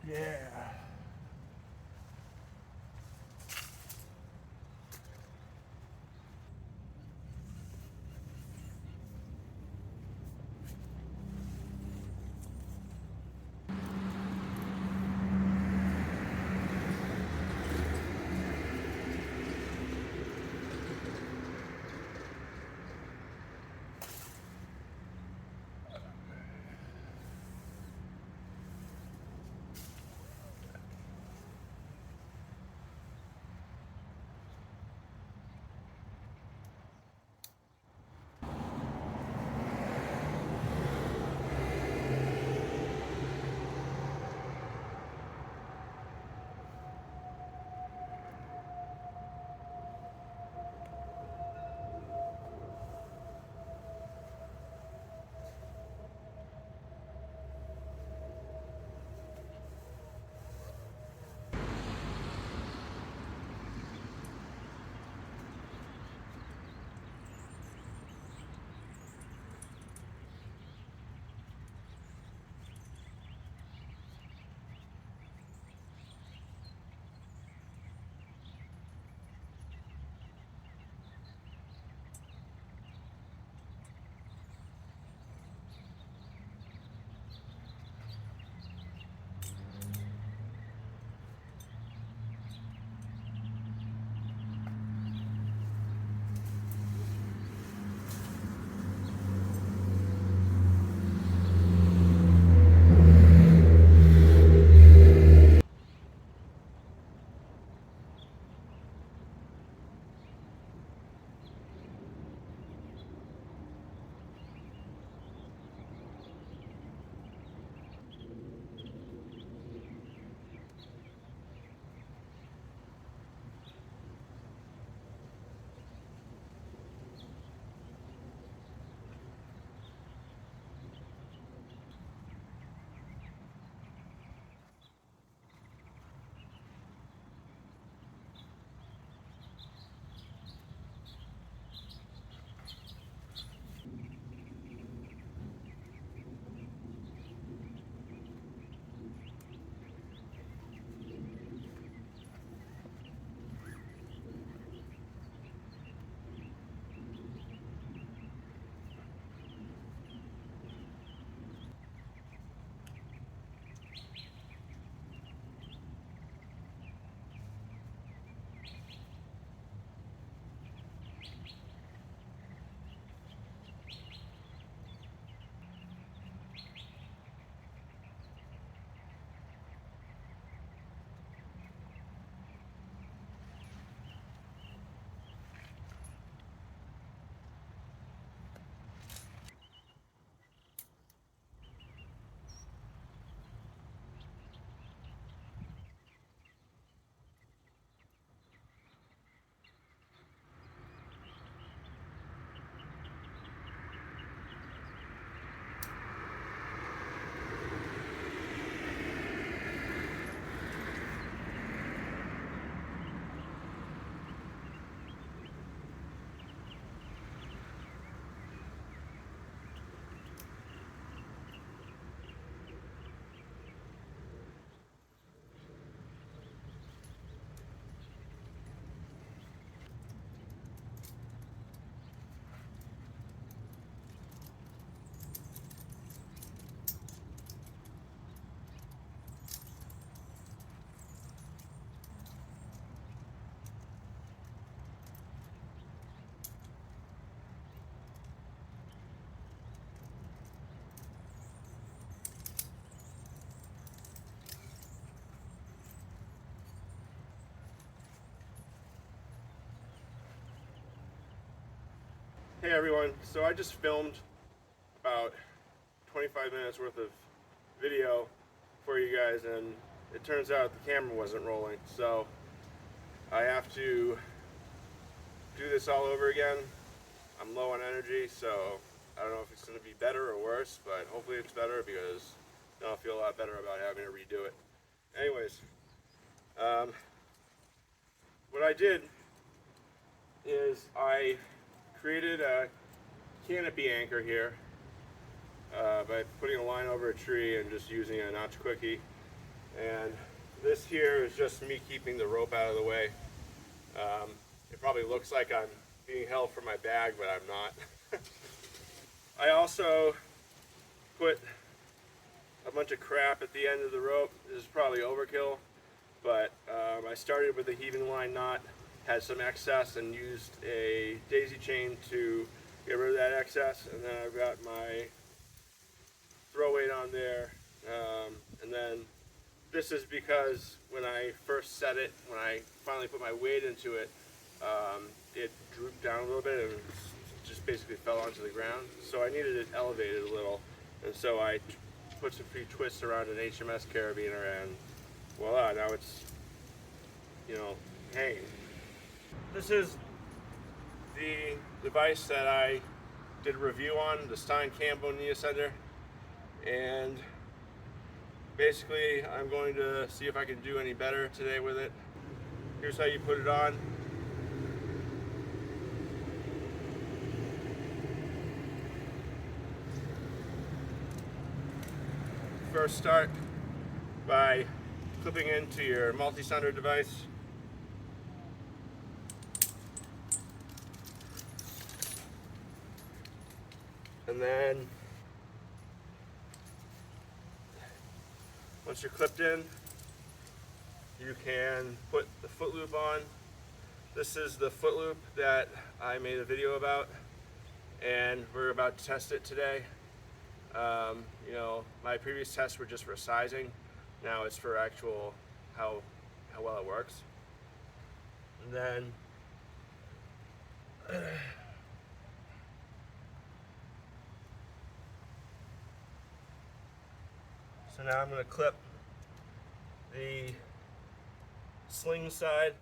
Yeah. Hey everyone, so I just filmed about 25 minutes worth of video for you guys, and it turns out the camera wasn't rolling, so I have to do this all over again. I'm low on energy, so I don't know if it's going to be better or worse, but hopefully it's better because then I'll feel a lot better about having to redo it. Anyways, what I did is I created a canopy anchor here by putting a line over a tree and just using a notch quickie And this here is just me keeping the rope out of the way. It probably looks like I'm being held for my bag, but I'm not. I also put a bunch of crap at the end of the rope. This is probably overkill, but I started with a heaving line knot, had some excess, and used a daisy chain to get rid of that excess. And then I've got my throw weight on there, and then this is because when I first set it, when I finally put my weight into it, it drooped down a little bit and just basically fell onto the ground. So I needed it elevated a little, and so I put some few twists around an HMS carabiner, and voila, now it's, hanging. This is the device that I did a review on, the Stein Cambo knee ascender, and basically I'm going to see if I can do any better today with it. Here's how you put it on. First start by clipping into your multi-sender device. And then once you're clipped in, you can put the foot loop on. This is the foot loop that I made a video about, and we're about to test it today. My previous tests were just for sizing. Now it's for actual how well it works. And then so now I'm going to clip the sling side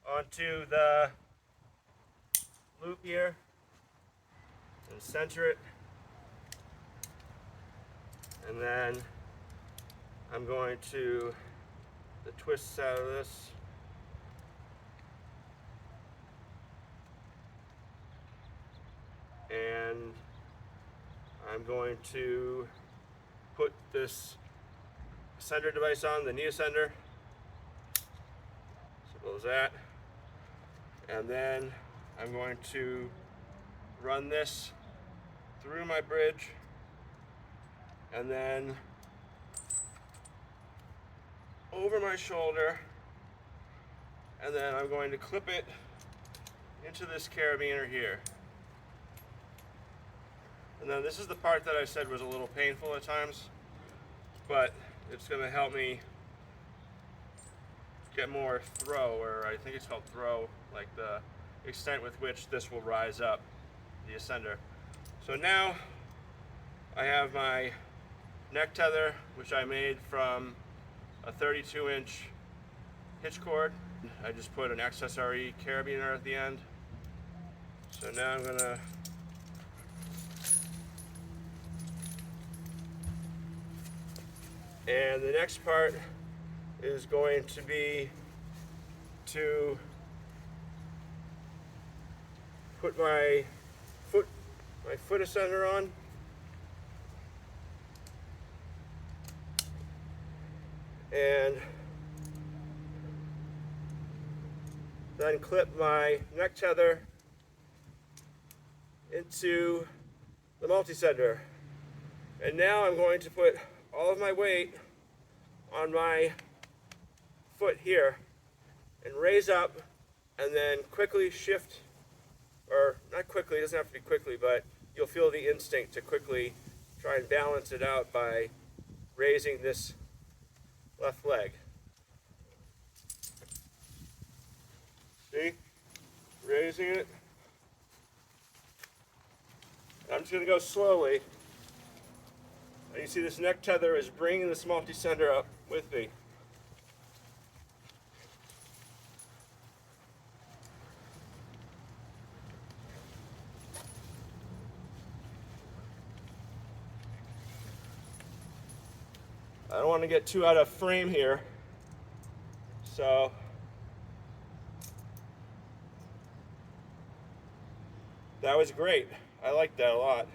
onto the loop here and center it. And then I'm going to the twists out of this. And I'm going to put this ascender device on, the knee ascender. Simple as that. And then I'm going to run this through my bridge, and then over my shoulder, and then I'm going to clip it into this carabiner here. And then this is the part that I said was a little painful at times, but it's going to help me get more throw, or I think it's called throw, like the extent with which this will rise up the ascender. So now I have my neck tether, which I made from a 32-inch hitch cord. I just put an XSRE carabiner at the end. So now I'm gonna and the next part is going to be to put my foot ascender on. And then clip my neck tether into the multi-sender. And now I'm going to put all of my weight on my foot here and raise up, and then quickly shift, or not quickly, it doesn't have to be quickly, but you'll feel the instinct to quickly try and balance it out by raising this left leg. See? Raising it. I'm just going to go slowly. And you see this neck tether is bringing this multi-sender up with me. I don't want to get too out of frame here, so that was great. I liked that a lot.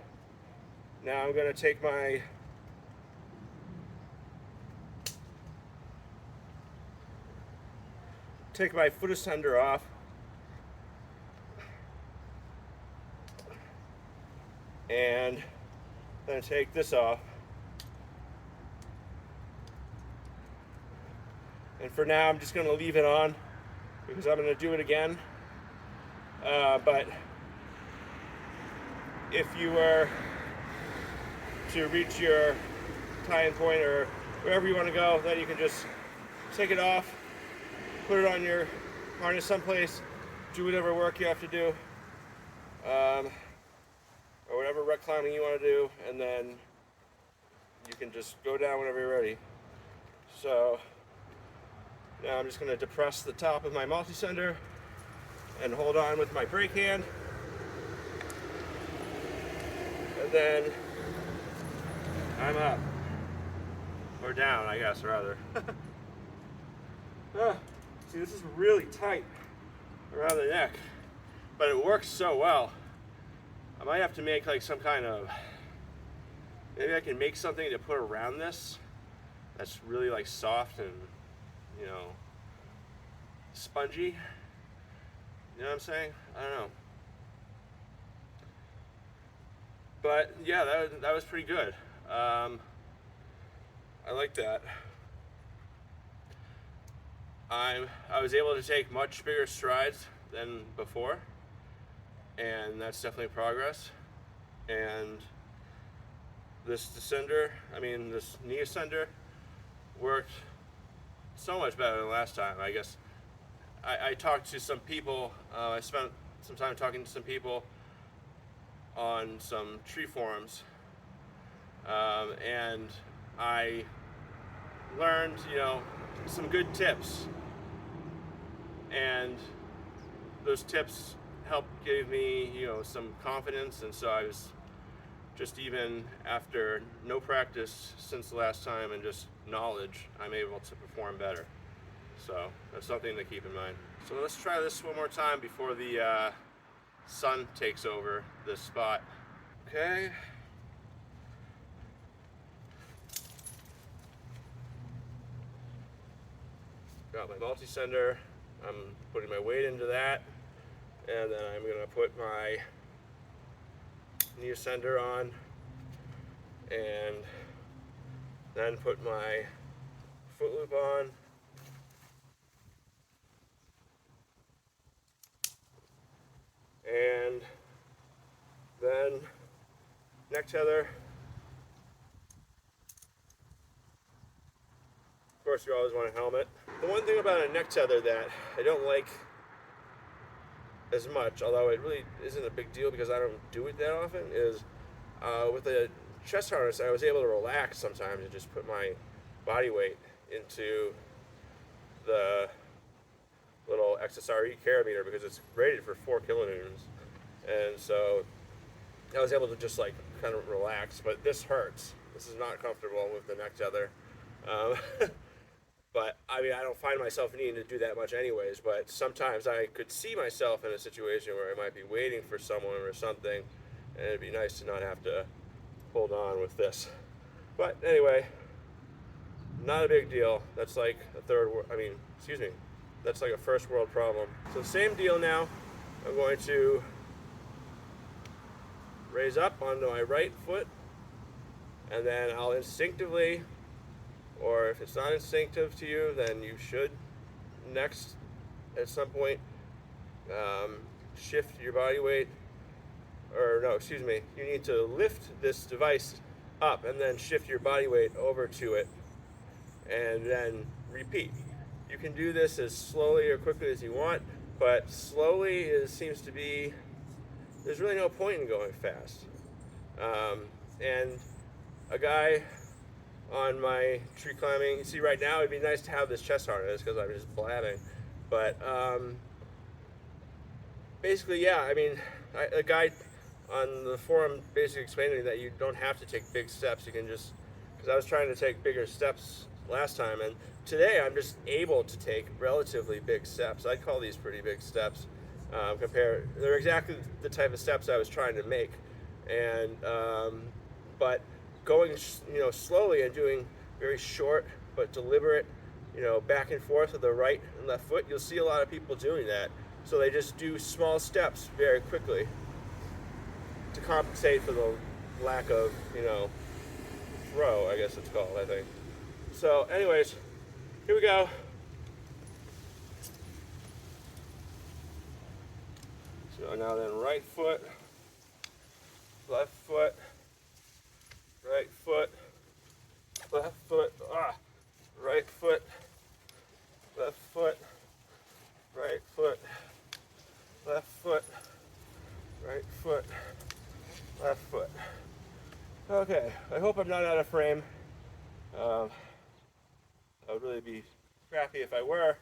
Now I'm going to take my take my foot ascender off. And then take this off. And for now, I'm just going to leave it on because I'm going to do it again. But if you were to reach your tying point or wherever you want to go, then you can just take it off, put it on your harness someplace, do whatever work you have to do, or whatever rec climbing you want to do, and then you can just go down whenever you're ready. So now I'm just going to depress the top of my multi-sender and hold on with my brake hand, and then I'm up, or down, I guess, rather. See, this is really tight around the neck, but it works so well. I might have to make like some kind of, maybe I can make something to put around this that's really like soft and, you know, spongy. You know what I'm saying? I don't know. But yeah, that was pretty good. I like that. I was able to take much bigger strides than before, and that's definitely progress. And this descender, this knee ascender worked so much better than last time. I guess I talked to some people, I spent some time talking to some people on some tree forums, and I learned, some good tips, and those tips helped give me, some confidence. And so I was just, even after no practice since the last time and just knowledge, I'm able to perform better. So that's something to keep in mind. So let's try this one more time before the sun takes over this spot. Okay. Got my multi-sender. I'm putting my weight into that, and then I'm going to put my knee ascender on, and then put my foot loop on, and then neck tether. Of course, you always want a helmet. The one thing about a neck tether that I don't like as much, although it really isn't a big deal because I don't do it that often, is with a chest harness, I was able to relax sometimes and just put my body weight into the little XSRE carabiner because it's rated for 4 kilonewtons. And so I was able to just like kind of relax, but this hurts. This is not comfortable with the neck tether. But I don't find myself needing to do that much anyways, but sometimes I could see myself in a situation where I might be waiting for someone or something, and it'd be nice to not have to hold on with this. But anyway, not a big deal. That's like that's like a first world problem. So same deal now. I'm going to raise up onto my right foot, and then I'll instinctively, or if it's not instinctive to you, then you should next at some point shift your body weight, you need to lift this device up and then shift your body weight over to it and then repeat. You can do this as slowly or quickly as you want, but slowly seems to be, there's really no point in going fast. And a guy on my tree climbing, you see right now it'd be nice to have this chest harness because I'm just blabbing, but basically, yeah, a guy on the forum basically explained to me that you don't have to take big steps. You can just, because I was trying to take bigger steps last time, and today I'm just able to take relatively big steps. I call these pretty big steps. They're exactly the type of steps I was trying to make, and but going slowly and doing very short but deliberate you know, back and forth with the right and left foot. You'll see a lot of people doing that. So they just do small steps very quickly to compensate for the lack of, you know, throw, I guess it's called, I think. So anyways, here we go. So now then, right foot, left foot, right foot, left foot, right foot, left foot, right foot, left foot, right foot, left foot. Okay, I hope I'm not out of frame. I would really be crappy if I were,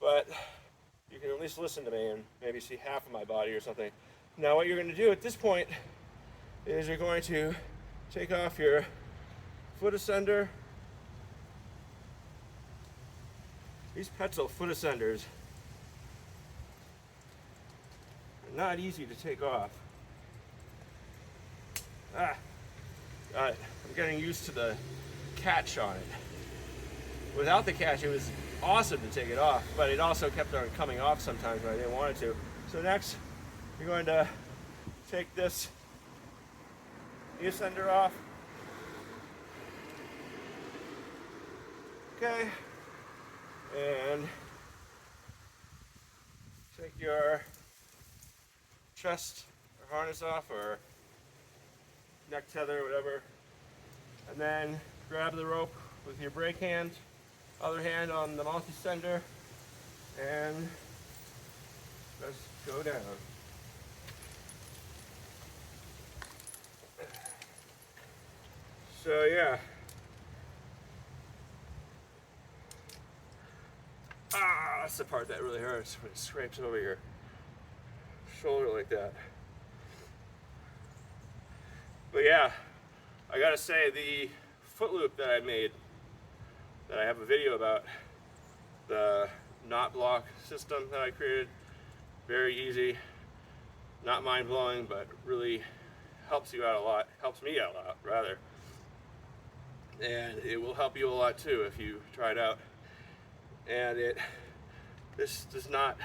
but you can at least listen to me and maybe see half of my body or something. Now what you're going to do at this point is you're going to take off your foot ascender. These Petzl foot ascenders are not easy to take off. I'm getting used to the catch on it. Without the catch, it was awesome to take it off, but it also kept on coming off sometimes when I didn't want it to. So next, you're going to take this knee ascender off. Okay. And take your chest or harness off, or neck tether, whatever. And then grab the rope with your brake hand, other hand on the multi-sender, and just go down. So yeah. That's the part that really hurts when it scrapes over your shoulder like that. But yeah, I gotta say, the foot loop that I made, that I have a video about, the knot block system that I created, very easy, not mind-blowing, but really helps you out a lot, helps me out a lot, rather. And it will help you a lot too if you try it out. And this does not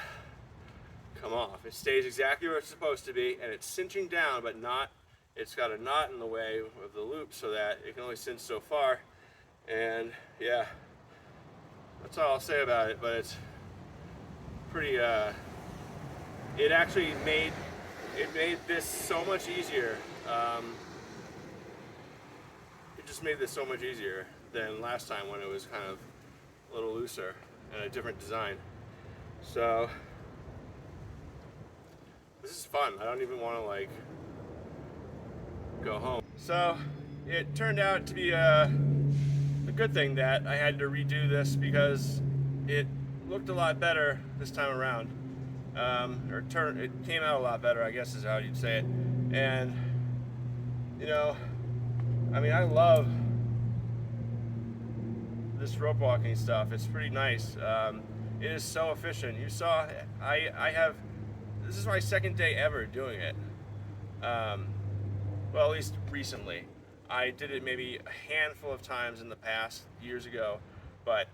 come off. It stays exactly where it's supposed to be, and it's cinching down, but not, it's got a knot in the way of the loop so that it can only cinch so far. And yeah, that's all I'll say about it, but it's pretty, it actually made this so much easier. It just made this so much easier than last time when it was kind of a little looser and a different design. So this is fun. I don't even want to like go home. So it turned out to be a good thing that I had to redo this, because it looked a lot better this time around. It came out a lot better, I guess is how you'd say it. And you know, I mean, I love this rope walking stuff. It's pretty nice. It is so efficient. You saw, this is my second day ever doing it. Well, at least recently. I did it maybe a handful of times in the past, years ago, but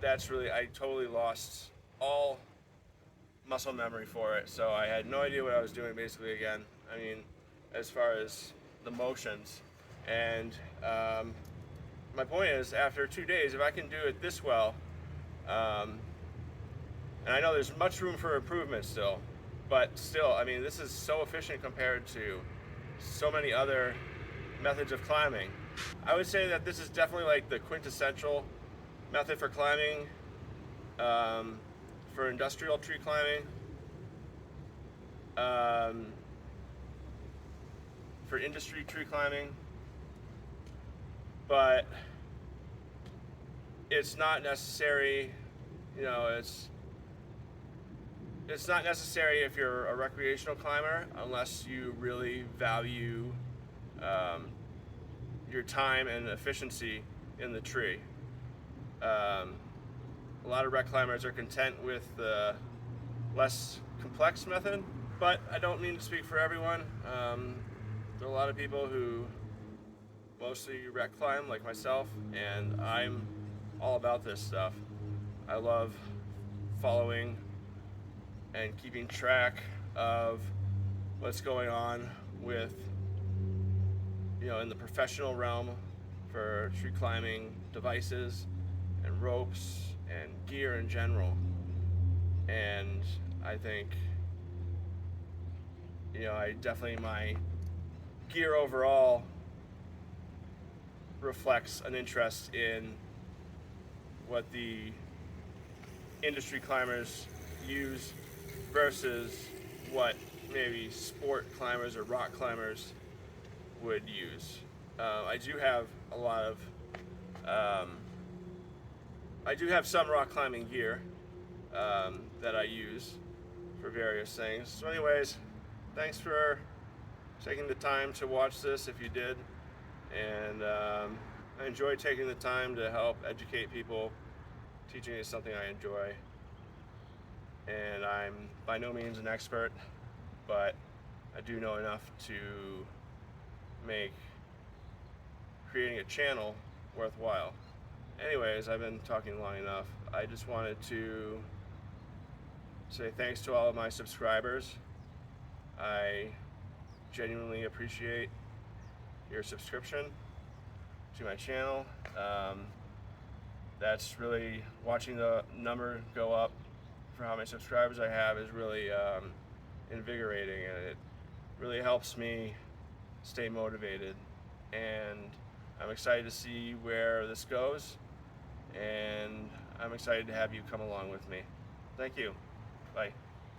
that's really, I totally lost all muscle memory for it, so I had no idea what I was doing basically again. I mean, as far as the motions. And my point is, after 2 days, if I can do it this well, and I know there's much room for improvement still, but still, I mean, this is so efficient compared to so many other methods of climbing. I would say that this is definitely like the quintessential method for climbing, for industrial tree climbing, for industry tree climbing, but it's not necessary, you know, it's not necessary if you're a recreational climber, unless you really value your time and efficiency in the tree. A lot of rec climbers are content with the less complex method, but I don't mean to speak for everyone. There are a lot of people who mostly rec climb like myself, and I'm all about this stuff. I love following and keeping track of what's going on with, in the professional realm for tree climbing devices and ropes and gear in general. And I think, my gear overall reflects an interest in what the industry climbers use versus what maybe sport climbers or rock climbers would use. I do have a lot of, I do have some rock climbing gear that I use for various things. So anyways, thanks for taking the time to watch this if you did. And I enjoy taking the time to help educate people. Teaching is something I enjoy. And I'm by no means an expert, but I do know enough to make creating a channel worthwhile. Anyways, I've been talking long enough. I just wanted to say thanks to all of my subscribers. I genuinely appreciate your subscription to my channel. That's really, watching the number go up for how many subscribers I have is really invigorating, and it really helps me stay motivated. And I'm excited to see where this goes, and I'm excited to have you come along with me. Thank you. Bye.